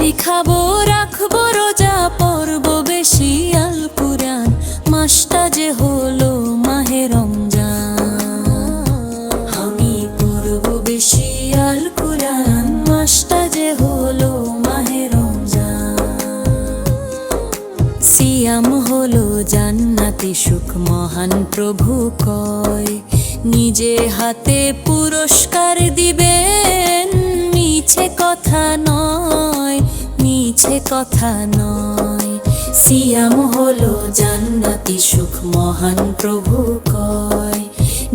সেহরি খাবো রাখবো রোজা পড়বো বেশি আল কুরআন মাসটা যে হলো মাহে রমজান। আমি পড়বো বেশি আল কুরআন মাসটা যে হলো মাহে রমজান। সিয়াম হলো জান্নাতি সুখ মহান প্রভু কয়, নিজে হাতে পুরস্কার দিবেন। মিছে কথা নয়, মিছে কথা নয়। সিয়াম হলো জান্নাতি সুখ মহান প্রভু কয়,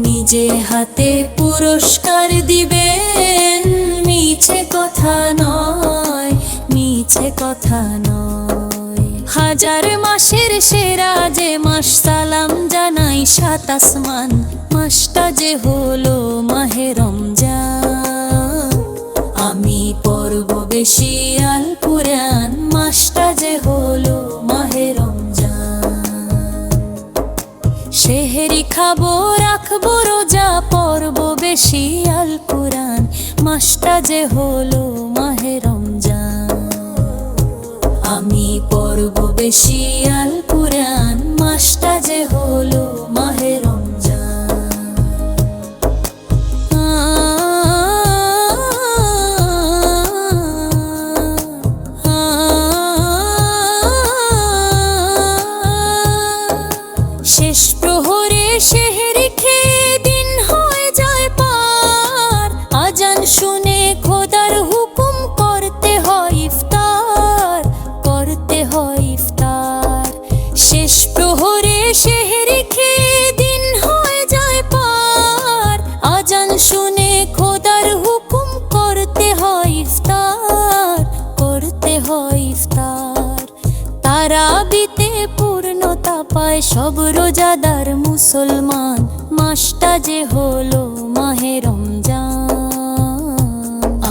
নিজে হাতে পুরস্কার দিবেন। মিছে কথা নয়, মিছে কথা নয়। হাজার মাসের সেরা যে মাস সালাম জানাই সাত আসমান মাসটা যে হলো মাহে রমজান। আমি পড়বো বেশি আল কুরআন মাসটা যে হলো মাহে রমজান। সেহরি খাবো রাখবো রোজা পড়বো বেশি আল কুরআন মাসটা যে হলো মাহে রমজান। আমি পড়বো বেশি আল কুরআন মাসটা যে হলো মাহে রমজান। শেষ প্রহরে সেহরি খেয়ে দিন হয়ে যায় পার, আজান শুনে খোদার হুকুম করতে হয় ইফতার, করতে হয় ইফতার। শেষ প্রহরে সেহরি খেয়ে দিন হয়ে যায় পার, আজান শুনে খোদার হুকুম করতে হয় ইফতার, করতে হয় ইফতার। তারাবিতে পূর্ণতা পায় সব রোজাদার মুসলমান মাসটা যে হলো মাহে রমজান।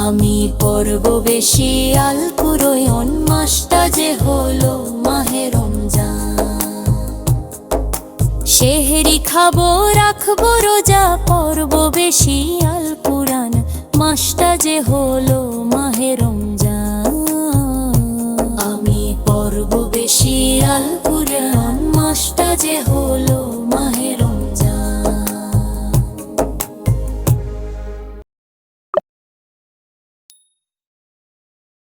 আমি পড়বো বেশি আল কুরআন মাসটা যে হলো মাহে রমজান। সেহরি খাবো রাখবো রোজা পড়বো বেশি আল কুরআন মাসটা যে হলো মাহে রমজান। আমি পড়বো বেশি আল কুরআন মাসটা যে